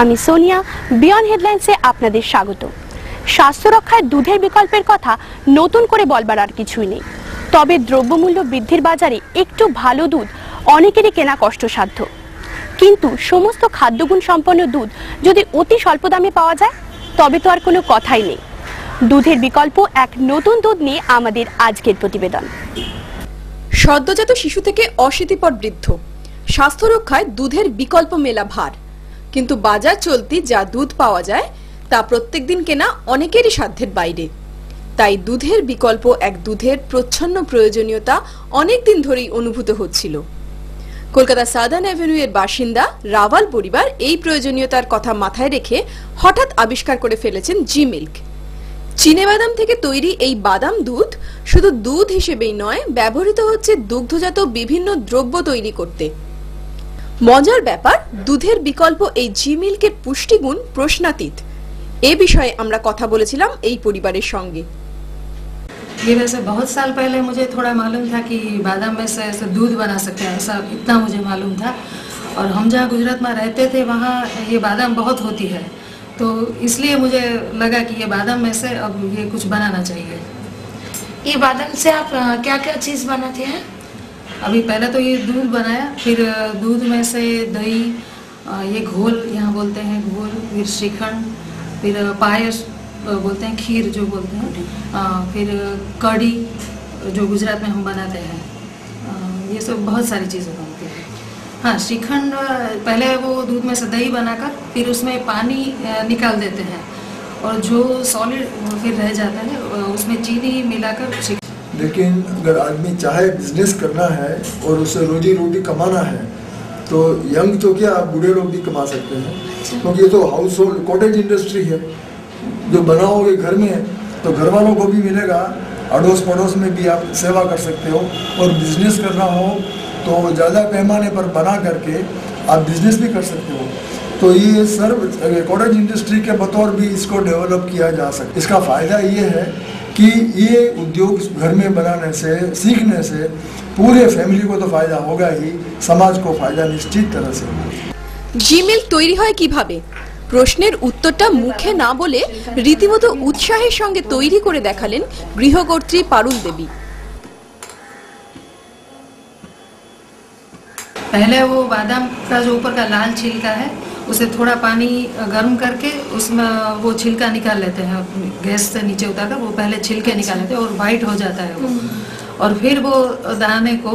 আমি সোনিয়া, বিয়ন্ড হেডলাইন্সে আপনাদের স্বাগত। স্বাস্থ্য রক্ষায় দুধের বিকল্পের কথা নতুন করে বলবার আর কিছুই নেই। তবে দ্রব্যমূল্য বৃদ্ধির বাজারে একটু ভালো দুধ অনেকেরই কেনা কষ্টসাধ্য। কিন্তু সমস্ত খাদ্যগুণ সম্পন্ন দুধ যদি অতি স্বল্প দামে পাওয়া যায় তবে তো আর কোনো কথাই নেই। দুধের বিকল্প এক নতুন দুধ নিয়ে আমাদের আজকের প্রতিবেদন। সদ্যজাত শিশু থেকে অশীতিপর বৃদ্ধ, স্বাস্থ্য রক্ষায় দুধের বিকল্প মেলা ভার। কিন্তু বাজার চলতি যা দুধ পাওয়া যায় তা প্রত্যেকদিন কেনা অনেকেরই সাধ্যের বাইরে। তাই দুধের বিকল্প এক দুধের প্রচ্ছন্ন প্রয়োজনীয়তা অনেকদিন ধরেই অনুভূত হচ্ছিল। কলকাতা সাদার্ন অ্যাভিনিউ এর বাসিন্দা রাভাল পরিবার এই প্রয়োজনীয়তার কথা মাথায় রেখে হঠাৎ আবিষ্কার করে ফেলেছেন জি মিল্ক। চীনেবাদাম থেকে তৈরি এই বাদাম দুধ শুধু দুধ হিসেবেই নয়, ব্যবহৃত হচ্ছে দুগ্ধজাত বিভিন্ন দ্রব্য তৈরি করতে। মজার ব্যাপার, দুধের বিকল্প এই জি মিল্কের পুষ্টিগুণ প্রশ্নাতীত। এ বিষয়ে আমরা কথা বলেছিলাম এই পরিবারের সঙ্গে। ये वैसे बहुत साल पहले मुझे थोड़ा मालूम था कि बादाम में से ऐसे दूध बना सकते हैं, ऐसा इतना मुझे मालूम था। और हम जहाँ गुजरात में रहते थे वहाँ ये बादाम बहुत होती है, तो इसलिए मुझे लगा कि ये बादाम में से अब ये कुछ बनाना चाहिए। ये बादाम से आप क्या क्या चीज़ बनाते हैं? अभी पहले तो ये दूध बनाया, फिर दूध में से दही, ये घोल यहाँ बोलते हैं घोल, फिर श्रीखंड, फिर पायस बोलते हैं, खीर जो बोलते हैं, फिर कढ़ी जो गुजरात में हम बनाते हैं। ये सब बहुत सारी चीज़ें बनती हैं। हाँ, श्रीखंड पहले वो दूध में से दही बनाकर फिर उसमें पानी निकाल देते हैं और जो सॉलिड फिर रह जाता है उसमें चीनी मिलाकर। लेकिन अगर आदमी चाहे बिजनेस करना है और उसे रोजी रोटी कमाना है तो यंग तो क्या बूढ़े लोग भी कमा सकते हैं, क्योंकि ये तो हाउस होल्ड कॉटेज इंडस्ट्री है। जो बनाओगे घर में तो घर वालों को भी मिलेगा, अड़ोस पड़ोस में भी आप सेवा कर सकते हो। और बिजनेस करना हो तो ज़्यादा पैमाने पर बना करके आप बिजनेस भी कर सकते हो। तो ये सर्व कॉटेज इंडस्ट्री के बतौर भी इसको डेवलप किया जा सकता है। इसका फ़ायदा ये है कि ये उद्योग घर में बनाने से, सीखने से पूरे फैमिली को तो फायदा होगा ही, समाज को फायदा निश्चित तरह से। জি মিল্ক তৈরি হয় কিভাবে? প্রশ্নের উত্তরটা মুখে না বলে রীতিমতো উৎসাহের সঙ্গে তৈরি করে দেখালেন গৃহকর্ত্রী পারুল দেবী। पहले वो बादाम का जो ऊपर का लाल छिलका है उसे थोड़ा पानी गर्म करके उसमें वो छिलका निकाल लेते हैं, गैस से नीचे उतारकर वो पहले छिलके निकाल लेते हैं और वाइट हो जाता है वो। और फिर वो दाने को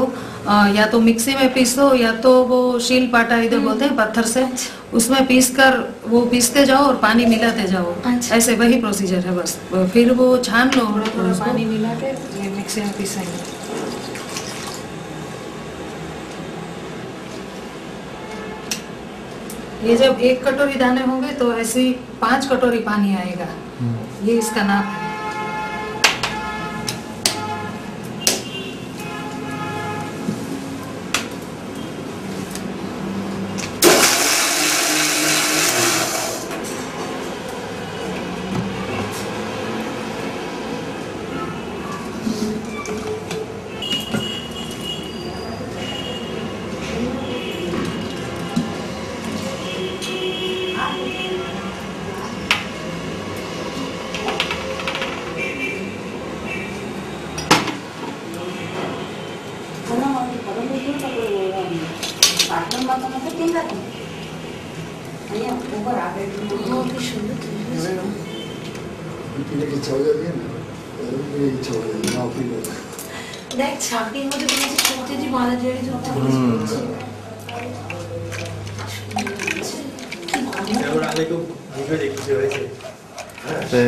या तो मिक्सी में पीसो या तो वो शील पाटा इधर बोलते हैं पत्थर से, उसमें पीसकर वो पीसते जाओ और पानी मिलाते जाओ। ऐसे वही प्रोसीजर है बस। फिर वो छान लो, थोड़ा पानी मिला के मिक्सी में पीसेंगे। ये जब 1 कटोरी दाने होंगे तो ऐसे 5 कटोरी पानी आएगा। ये इसका नाप है। দেখ ছাকির মধ্যে কোনো সবজি যে মারা যায় যে और आगे को वीडियो देखते हुए से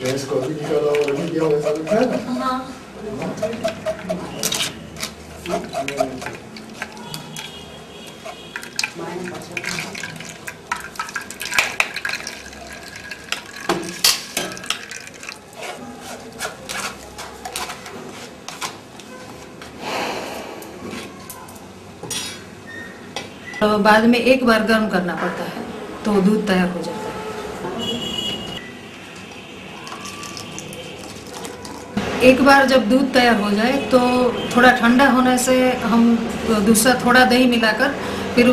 गैस को भी निकाला और नहीं किया वैसा कुछ है ना। हाँ तो बाद में एक बार गर्म करना पड़ता है तो दूध तैयार हो जाता है। एक बार जब दूध तैयार हो जाए तो थोड़ा ठंडा होने से हम दूसरा थोड़ा दही मिलाकर फिर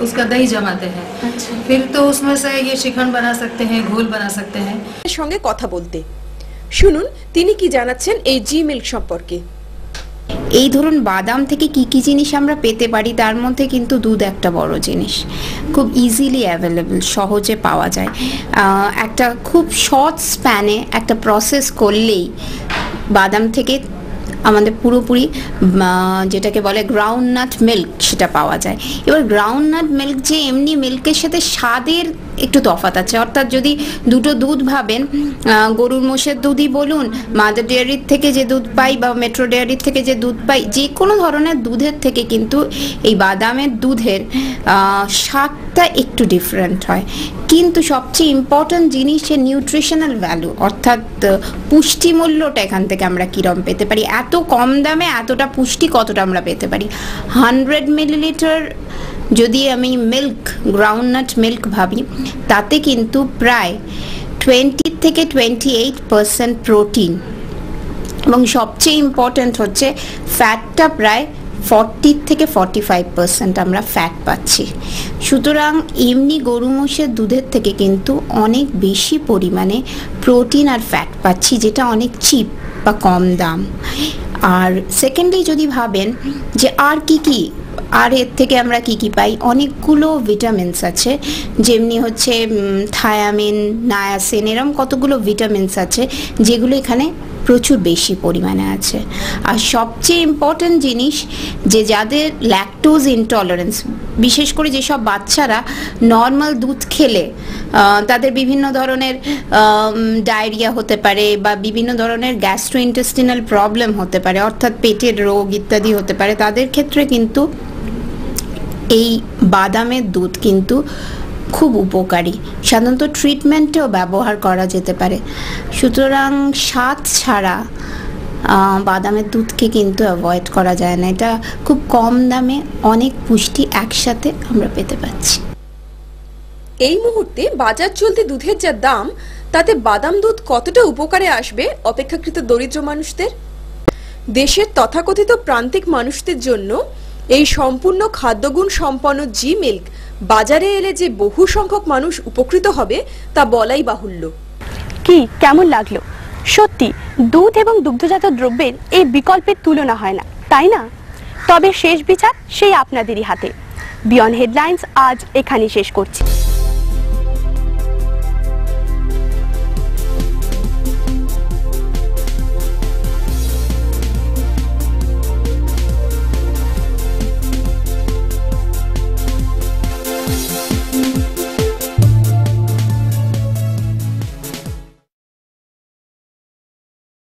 उसका दही जमाते हैं। अच्छा। फिर तो उसमें से ये श्रीखंड बना सकते हैं, घोल बना सकते हैं। সঙ্গে কথা বলতে শুনুন তিনি কি জানাচ্ছেন এই জি মিল্ক সম্পর্কে। এই ধরুন বাদাম থেকে কি কি জিনিস আমরা পেতে পারি, তার মধ্যে কিন্তু দুধ একটা বড় জিনিস, খুব ইজিলি অ্যাভেলেবল, সহজে পাওয়া যায়। একটা খুব শর্ট স্প্যানে একটা প্রসেস করলেই বাদাম থেকে আমাদের পুরোপুরি যেটাকে বলে গ্রাউন্ডনাট মিল্ক সেটা পাওয়া যায়। এবার গ্রাউন্ডনাট মিল্ক যে এমনি মিল্কের সাথে স্বাদের একটু তফাৎ আছে, অর্থাৎ যদি দুটো দুধ ভাবেন, গরুর মোষের দুধই বলুন, মাদার ডেয়ারির থেকে যে দুধ পাই বা মেট্রো ডেয়ারির থেকে যে দুধ পাই, যে কোনো ধরনের দুধের থেকে কিন্তু এই বাদামের দুধের স্বাদটা একটু ডিফারেন্ট হয়। কিন্তু সবচেয়ে ইম্পর্ট্যান্ট জিনিস যে নিউট্রিশনাল ভ্যালু, অর্থাৎ পুষ্টিমূল্যটা এখান থেকে আমরা কীরকম পেতে পারি, এত কম দামে এতটা পুষ্টি কতটা আমরা পেতে পারি। 100 মিলিলিটার যদি আমি মিল্ক, গ্রাউন্ডনাট মিল্ক ভাবি, তাতে কিন্তু প্রায় 20 থেকে 28% প্রোটিন, এবং সবচেয়ে ইম্পর্ট্যান্ট হচ্ছে ফ্যাটটা প্রায় 40 থেকে 45% আমরা ফ্যাট পাচ্ছি। সুতরাং এমনি গরু মোষের দুধের থেকে কিন্তু অনেক বেশি পরিমাণে প্রোটিন আর ফ্যাট পাচ্ছি, যেটা অনেক চিপ বা কম দাম। আর সেকেন্ডলি যদি ভাবেন যে আর কি আর এর থেকে আমরা কি পাই, অনেকগুলো ভিটামিনস আছে, যেমনি হচ্ছে থায়ামিন, নায়াসিন, এরকম কতগুলো ভিটামিনস আছে যেগুলো এখানে প্রচুর বেশি পরিমাণে আছে। আর সবচেয়ে ইম্পর্ট্যান্ট জিনিস যে যাদের ল্যাকটোজ ইনটলারেন্স, বিশেষ করে যেসব বাচ্চারা নর্মাল দুধ খেলে তাদের বিভিন্ন ধরনের ডায়রিয়া হতে পারে বা বিভিন্ন ধরনের গ্যাস্ট্রোইন্টেস্টিনাল প্রবলেম হতে পারে, অর্থাৎ পেটের রোগ ইত্যাদি হতে পারে, তাদের ক্ষেত্রে কিন্তু এই বাদামের দুধ কিন্তু খুব উপকারী, সাধারণত ট্রিটমেন্টেও ব্যবহার করা যেতে পারে। সুতরাং স্বাদ ছাড়া বাদামের দুধকে কিন্তু অ্যাভয়েড করা যায় না। এটা খুব কম দামে অনেক পুষ্টি একসাথে আমরা পেতে পাচ্ছি। এই মুহূর্তে বাজার চলতি দুধের যা দাম, তাতে বাদাম দুধ কতটা উপকারে আসবে অপেক্ষাকৃত দরিদ্র মানুষদের? দেশের তথাকথিত প্রান্তিক মানুষদের জন্য এই সম্পূর্ণ খাদ্যগুণ সম্পন্ন জি মিল্ক বাজারে এলে যে বহু সংখ্যক মানুষ উপকৃত হবে তা বলাই বাহুল্য। কি কেমন লাগলো? সত্যি দুধ এবং দুগ্ধজাত দ্রব্যের এই বিকল্পের তুলনা হয় না, তাই না? তবে শেষ বিচার সেই আপনাদেরই হাতে। বিয়ন্ড হেডলাইন্স আজ এখানেই শেষ করছি।